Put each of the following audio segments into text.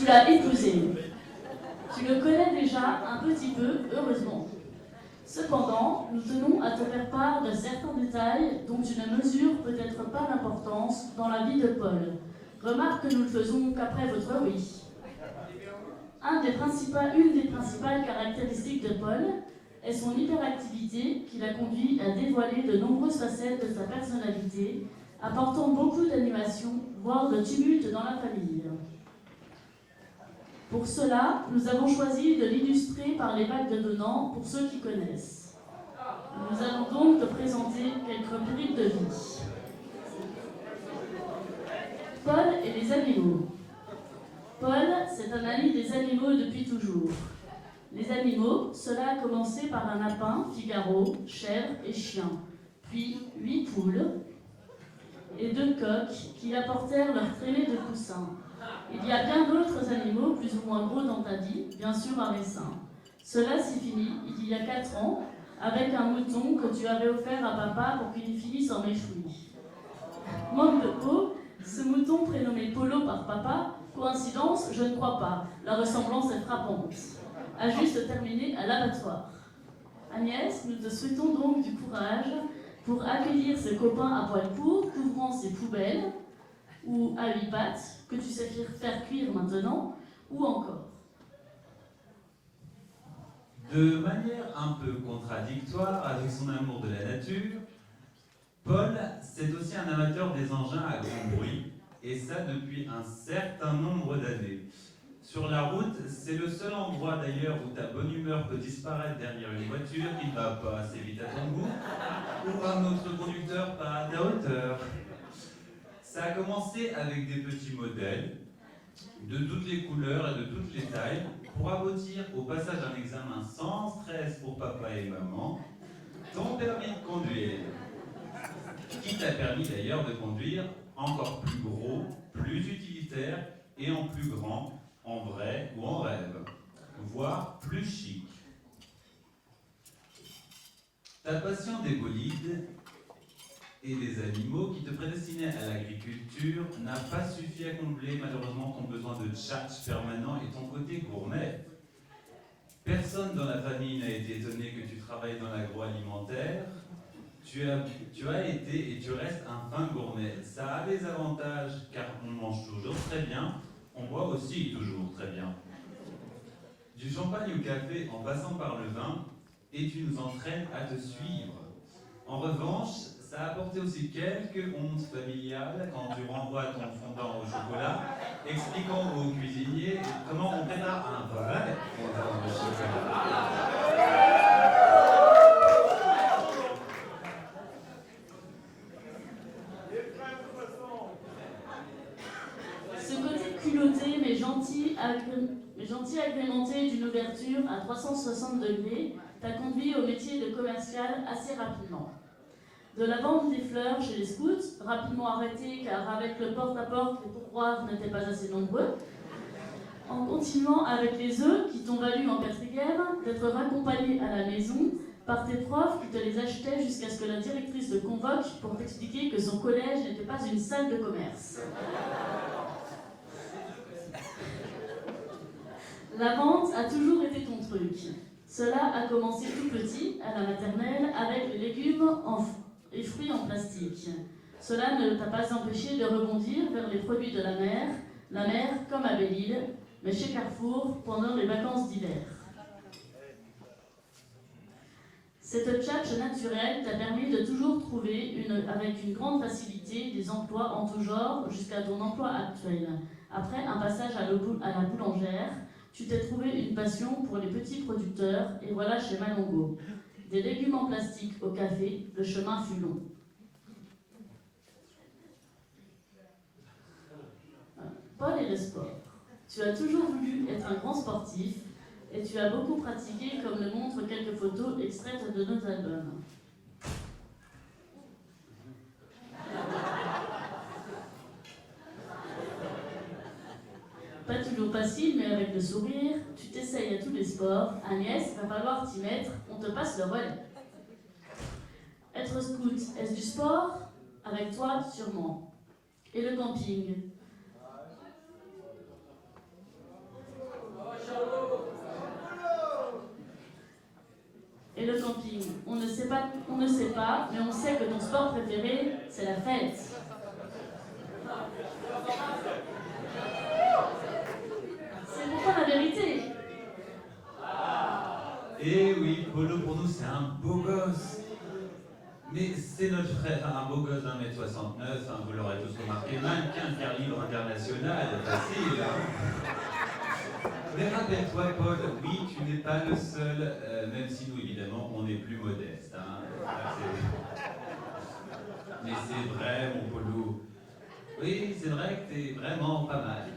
Tu l'as épousé. Tu le connais déjà un petit peu, heureusement. Cependant, nous tenons à te faire part de certains détails dont tu ne mesures peut-être pas l'importance dans la vie de Paul. Remarque que nous ne faisons qu'après votre oui. Une des principales caractéristiques de Paul est son hyperactivité qui l'a conduit à dévoiler de nombreuses facettes de sa personnalité, apportant beaucoup d'animation, voire de tumulte dans la famille. Pour cela, nous avons choisi de l'illustrer par les vagues de Donnan pour ceux qui connaissent. Nous allons donc te présenter quelques périodes de vie. Paul et les animaux. Paul, c'est un ami des animaux depuis toujours. Les animaux, cela a commencé par un lapin, Figaro, chèvre et chien, puis 8 poules et 2 coqs qui apportèrent leur traînée de coussins. Il y a bien d'autres animaux, plus ou moins gros dans ta vie, bien sûr un essaim. Cela s'est fini il y a 4 ans, avec un mouton que tu avais offert à papa pour qu'il finisse en méchoui. Manque de peau, ce mouton prénommé Polo par papa, coïncidence, je ne crois pas, la ressemblance est frappante. A juste terminé à l'abattoir. Agnès, nous te souhaitons donc du courage pour accueillir ce copain à poil court, couvrant ses poubelles, ou à 8 pattes, que tu sais faire cuire maintenant, ou encore. De manière un peu contradictoire avec son amour de la nature, Paul, c'est aussi un amateur des engins à grand bruit, et ça depuis un certain nombre d'années. Sur la route, c'est le seul endroit d'ailleurs où ta bonne humeur peut disparaître derrière une voiture qui ne va pas assez vite à ton goût, ou un autre conducteur pas à ta hauteur. Ça a commencé avec des petits modèles, de toutes les couleurs et de toutes les tailles, pour aboutir au passage d'un examen sans stress pour papa et maman, ton permis de conduire. Qui t'a permis d'ailleurs de conduire encore plus gros, plus utilitaire et en plus grand, en vrai ou en rêve, voire plus chic. Ta passion des bolides et des animaux qui te prédestinaient à l'agriculture n'a pas suffi à combler malheureusement ton besoin de tchatch permanent et ton côté gourmet. Personne dans la famille n'a été étonné que tu travailles dans l'agroalimentaire. Tu as été et tu restes un fin gourmet. Ça a des avantages car on mange toujours très bien, on boit aussi toujours très bien. Du champagne au café en passant par le vin, et tu nous entraînes à te suivre. En revanche, ça a apporté aussi quelques hontes familiales quand tu renvoies ton fondant au chocolat, expliquant aux cuisiniers comment on prépare un vrai fondant au chocolat. Ce côté culotté mais gentil agrémenté d'une ouverture à 360 degrés t'a conduit au métier de commercial assez rapidement. De la vente des fleurs chez les scouts, rapidement arrêté car avec le porte-à-porte, les pourboires n'étaient pas assez nombreux, en continuant avec les œufs qui t'ont valu en 4e d'être raccompagné à la maison par tes profs qui te les achetaient jusqu'à ce que la directrice te convoque pour t'expliquer que son collège n'était pas une salle de commerce. La vente a toujours été ton truc. Cela a commencé tout petit, à la maternelle, avec les légumes et fruits en plastique. Cela ne t'a pas empêché de rebondir vers les produits de la mer comme à Belle-Île, mais chez Carrefour pendant les vacances d'hiver. Cette tchatche naturelle t'a permis de toujours trouver avec une grande facilité des emplois en tout genre jusqu'à ton emploi actuel. Après un passage à la boulangère, tu t'es trouvé une passion pour les petits producteurs et voilà chez Malongo. Des légumes en plastique au café, le chemin fut long. Paul et le sport. Tu as toujours voulu être un grand sportif et tu as beaucoup pratiqué comme le montrent quelques photos extraites de nos albums. Pas toujours facile, mais avec le sourire, tu t'essayes à tous les sports. Agnès, va falloir t'y mettre, on te passe le relais. Être scout, est-ce du sport? Avec toi, sûrement. Et le camping? On ne sait pas, mais on sait que ton sport préféré, c'est la fête. C'est pourtant la vérité. Eh oui, Polo pour nous c'est un beau gosse. Mais c'est notre frère, un beau gosse d'1m69, hein, vous l'aurez tous remarqué, mannequin terre libre international, facile. Hein. Mais rappelle-toi Paul, oui tu n'es pas le seul, même si nous évidemment on est plus modeste. Hein. Mais c'est vrai mon Polo. Oui c'est vrai que t'es vraiment pas mal.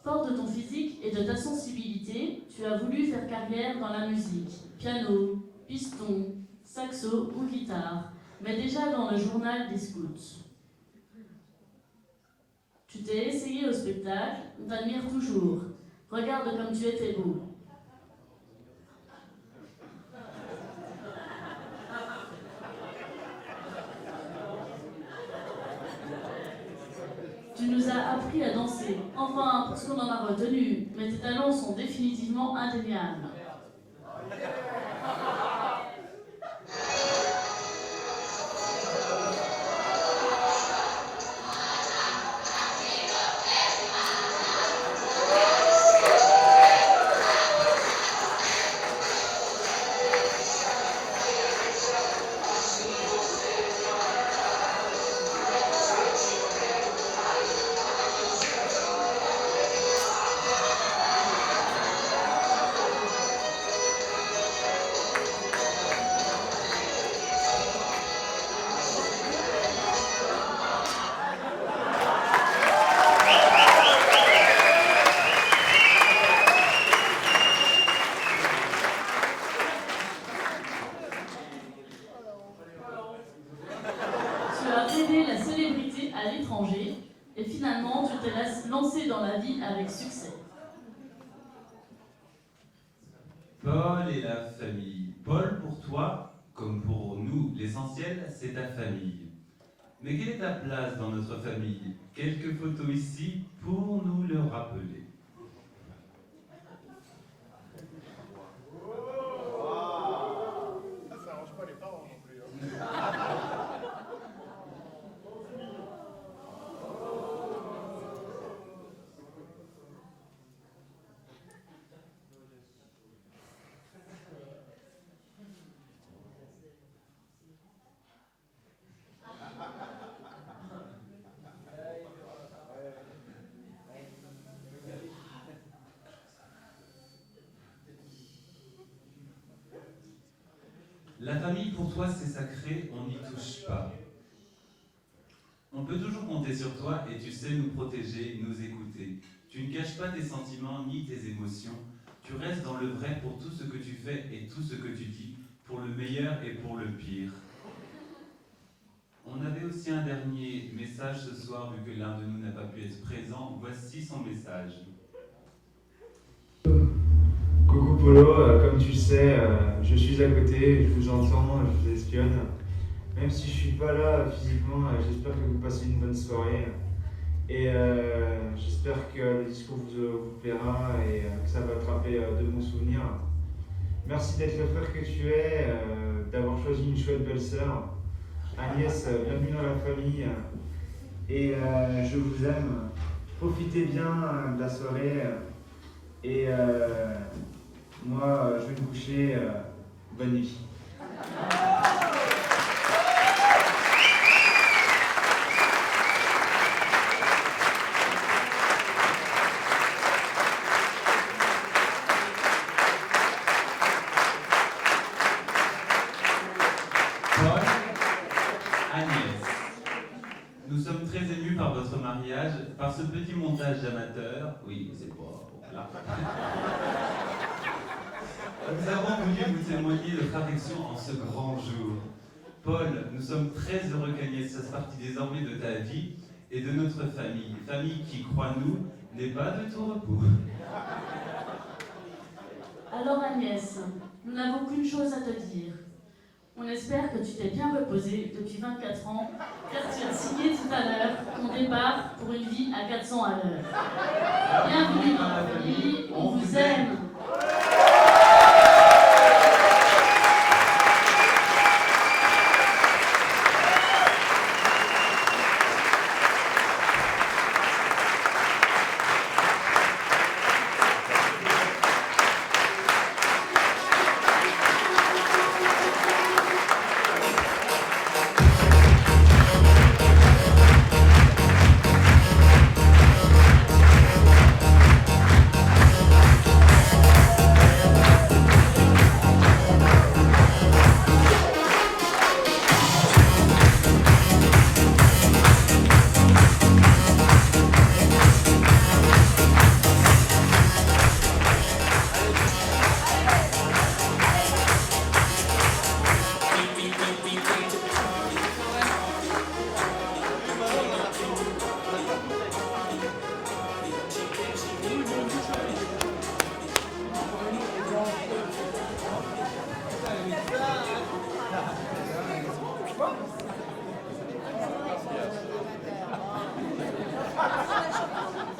Fort de ton physique et de ta sensibilité, tu as voulu faire carrière dans la musique. Piano, piston, saxo ou guitare, mais déjà dans le journal des scouts. Tu t'es essayé au spectacle, on t'admire toujours. Regarde comme tu étais beau. Tu nous as appris à danser, enfin, parce qu'on en a retenu, mais tes talents sont définitivement indéniables. La célébrité à l'étranger et finalement tu t'es lancé dans la vie avec succès. Paul et la famille. Paul pour toi, comme pour nous, l'essentiel c'est ta famille. Mais quelle est ta place dans notre famille? Quelques photos ici pour nous le rappeler. Ça arrange pas les parents non plus. La famille pour toi c'est sacré, on n'y touche pas. On peut toujours compter sur toi et tu sais nous protéger, nous écouter. Tu ne caches pas tes sentiments ni tes émotions. Tu restes dans le vrai pour tout ce que tu fais et tout ce que tu dis, pour le meilleur et pour le pire. On avait aussi un dernier message ce soir, vu que l'un de nous n'a pas pu être présent. Voici son message. Coucou Polo, comme tu le sais, je suis à côté, je vous entends, je vous espionne. Même si je suis pas là physiquement, j'espère que vous passez une bonne soirée. Et j'espère que le discours vous plaira et que ça va attraper de bons souvenirs. Merci d'être le frère que tu es, d'avoir choisi une chouette belle-sœur. Agnès, bienvenue dans la famille. Et je vous aime. Profitez bien de la soirée. Et moi, je vais me coucher. Bonne nuit. Paul, Agnès, nous sommes très émus par votre mariage, par ce petit montage d'amateur. Oui, c'est pas... Voilà. Nous avons voulu vous témoigner notre affection en ce grand jour. Paul, nous sommes très heureux qu'Agnès fasse partie désormais de ta vie et de notre famille. Famille qui, crois-nous, n'est pas de tout repos. Alors Agnès, nous n'avons qu'une chose à te dire. On espère que tu t'es bien reposé depuis 24 ans, car tu as signé tout à l'heure ton départ pour une vie à 400 à l'heure. Bienvenue dans la famille, on vous aime.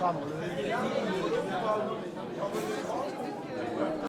Pardon,